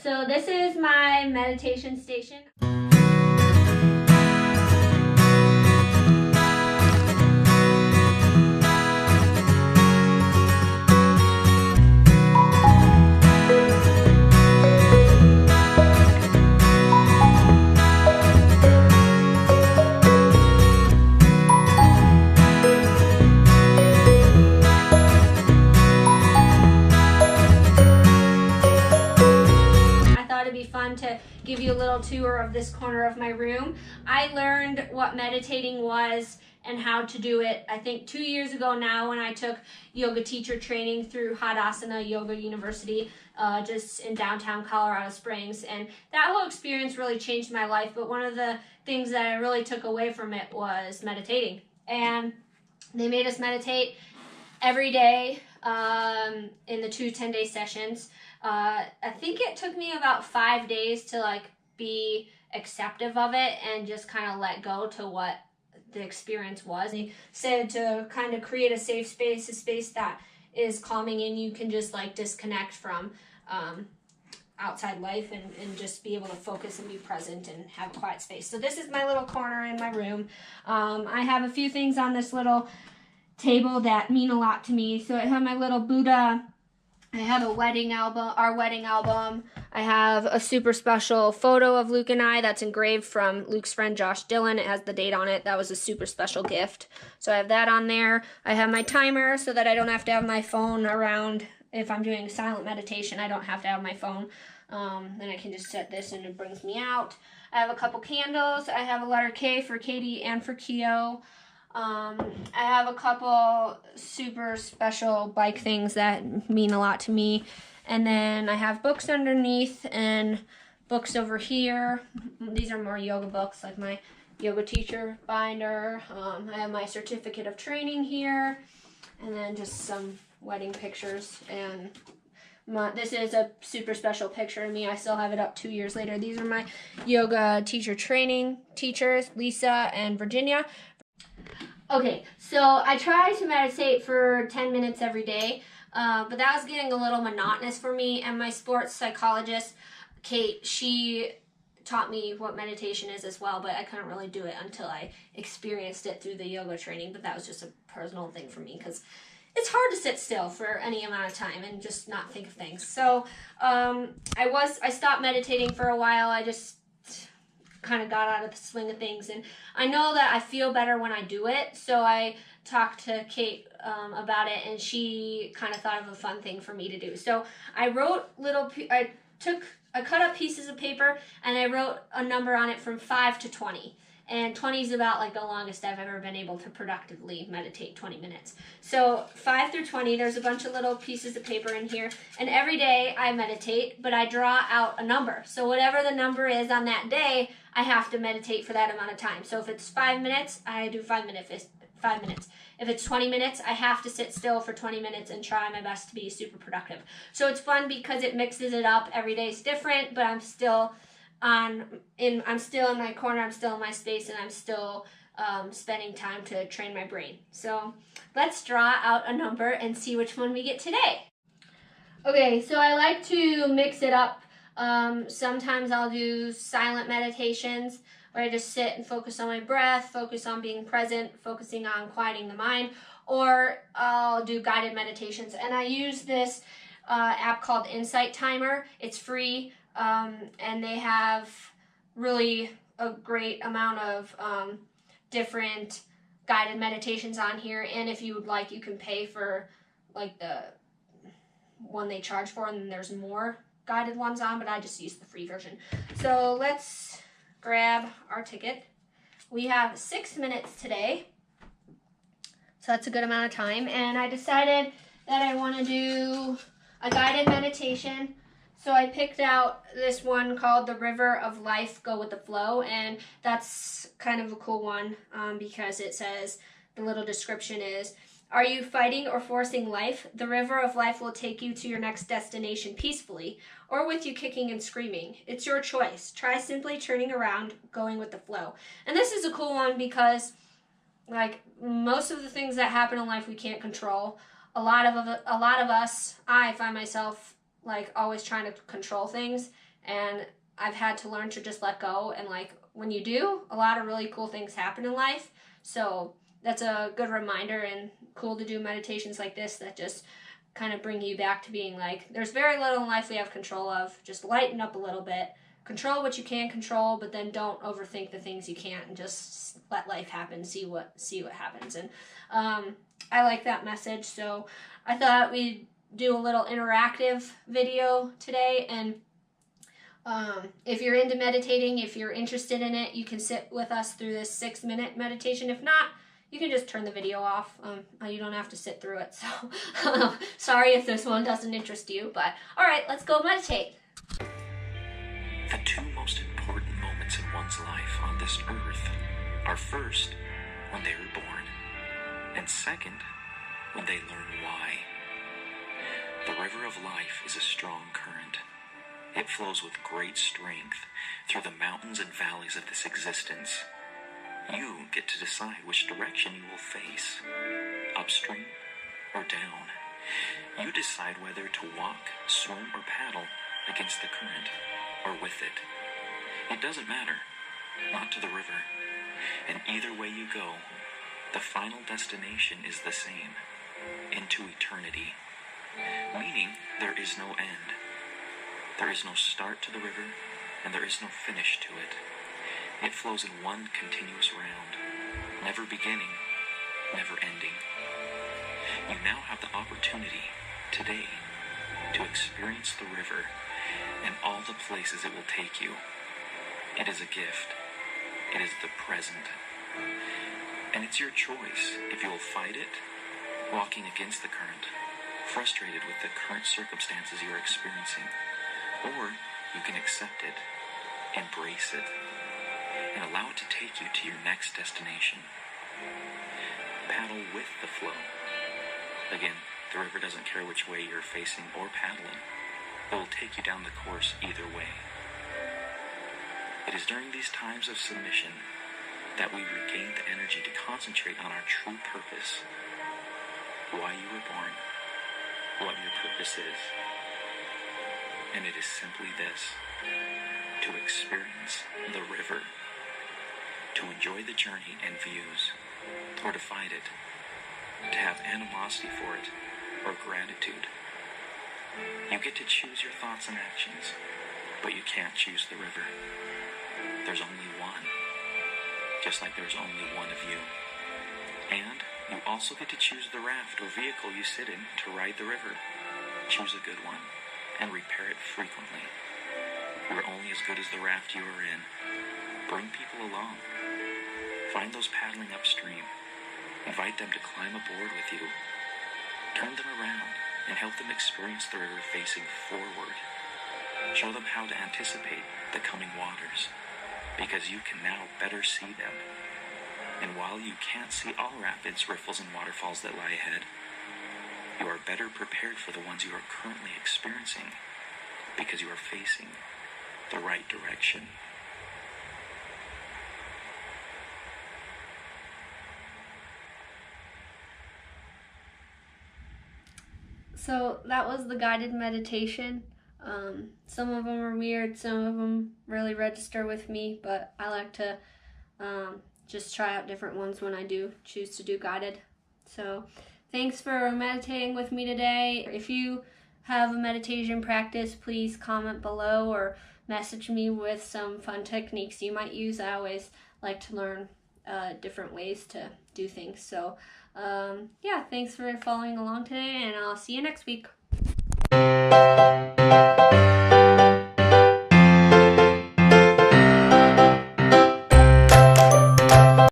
So this is my meditation station. Fun to give you a little tour of this corner of my room. I learned what meditating was and how to do it, I think 2 years ago now, when I took yoga teacher training through Hadasana Yoga University, just in downtown Colorado Springs. And that whole experience really changed my life. But one of the things that I really took away from it was meditating. And they made us meditate every day in the 2 10-day sessions. I think it took me about 5 days to be acceptive of it and just kind of let go to what the experience was. They said to kind of create a safe space, a space that is calming and you can just disconnect from outside life and just be able to focus and be present and have a quiet space. So this is my little corner in my room. I have a few things on this little table that mean a lot to me. So I have my little Buddha. I have a wedding album, our wedding album. I have a super special photo of Luke and I that's engraved from Luke's friend Josh Dillon. It has the date on it. That was a super special gift. So I have that on there. I have my timer so that I don't have to have my phone around. If I'm doing silent meditation, I don't have to have my phone. Then I can just set this and it brings me out. I have a couple candles. I have a letter K for Katie and for Keo. I have a couple super special bike things that mean a lot to me. And then I have books underneath and books over here. These are more yoga books, like my yoga teacher binder. I have my certificate of training here. And then just some wedding pictures. And this is a super special picture of me. I still have it up 2 years later. These are my yoga teacher training teachers, Lisa and Virginia. Okay, so I try to meditate for 10 minutes every day, but that was getting a little monotonous for me, and my sports psychologist, Kate, she taught me what meditation is as well, but I couldn't really do it until I experienced it through the yoga training, but that was just a personal thing for me, because it's hard to sit still for any amount of time and just not think of things. So I stopped meditating for a while. I just kind of got out of the swing of things, and I know that I feel better when I do it, so I talked to Kate about it, and she kind of thought of a fun thing for me to do. So I wrote I cut up pieces of paper and I wrote a number on it from 5 to 20. And 20 is about the longest I've ever been able to productively meditate, 20 minutes. So 5 through 20, there's a bunch of little pieces of paper in here. And every day I meditate, but I draw out a number. So whatever the number is on that day, I have to meditate for that amount of time. So if it's 5 minutes, I do 5 minutes. If it's 20 minutes, I have to sit still for 20 minutes and try my best to be super productive. So it's fun because it mixes it up. Every day is different, but I'm still in my corner, I'm still in my space, and I'm still spending time to train my brain. So let's draw out a number and see which one we get today. Okay, so I like to mix it up. Sometimes I'll do silent meditations where I just sit and focus on my breath, focus on being present, focusing on quieting the mind, or I'll do guided meditations. And I use this app called Insight Timer. It's free. And they have really a great amount of different guided meditations on here. And if you would like, you can pay for the one they charge for, and then there's more guided ones on, but I just use the free version. So let's grab our ticket. We have 6 minutes today, so that's a good amount of time. And I decided that I want to do a guided meditation. So I picked out this one called The River of Life, Go With The Flow, and that's kind of a cool one because it says, the little description is, are you fighting or forcing life? The river of life will take you to your next destination peacefully, or with you kicking and screaming. It's your choice. Try simply turning around, going with the flow. And this is a cool one because most of the things that happen in life we can't control. A lot of us, I find myself always trying to control things, and I've had to learn to just let go, and like when you do, a lot of really cool things happen in life. So that's a good reminder, and cool to do meditations like this that just kind of bring you back to being like, there's very little in life we have control of. Just lighten up a little bit. Control what you can control, but then don't overthink the things you can't, and just let life happen. See what happens. And I like that message. So I thought we'd do a little interactive video today. And if you're into meditating, if you're interested in it, you can sit with us through this 6-minute meditation. If not, you can just turn the video off. You don't have to sit through it. So sorry if this one doesn't interest you, but all right, let's go meditate. The two most important moments in one's life on this earth are first, when they were born, and second, when they learn why. The river of life is a strong current. It flows with great strength through the mountains and valleys of this existence. You get to decide which direction you will face, upstream or down. You decide whether to walk, swim, or paddle against the current, or with it. It doesn't matter, not to the river. And either way you go, the final destination is the same, into eternity. Meaning there is no end. There is no start to the river, and there is no finish to it. It flows in one continuous round, never beginning, never ending. You now have the opportunity, today, to experience the river and all the places it will take you. It is a gift. It is the present. And it's your choice if you will fight it, walking against the current, frustrated with the current circumstances you are experiencing, or you can accept it, embrace it, and allow it to take you to your next destination. Paddle with the flow. Again, the river doesn't care which way you're facing or paddling. It will take you down the course either way. It is during these times of submission that we regain the energy to concentrate on our true purpose, why you were born, what your purpose is. And it is simply this: to experience the river, to enjoy the journey and views, or to fight it, to have animosity for it, or gratitude. You get to choose your thoughts and actions, but you can't choose the river. There's only one, just like there's only one of you. And you also get to choose the raft or vehicle you sit in to ride the river. Choose a good one, and repair it frequently. You're only as good as the raft you are in. Bring people along. Find those paddling upstream. Invite them to climb aboard with you. Turn them around and help them experience the river facing forward. Show them how to anticipate the coming waters, because you can now better see them. And while you can't see all rapids, riffles, and waterfalls that lie ahead, you are better prepared for the ones you are currently experiencing, because you are facing the right direction. So that was the guided meditation. Some of them are weird, some of them really register with me, but I like to just try out different ones when I do choose to do guided. So thanks for meditating with me today. If you have a meditation practice, please comment below or message me with some fun techniques you might use. I always like to learn different ways to do things. So yeah, thanks for following along today, and I'll see you next week.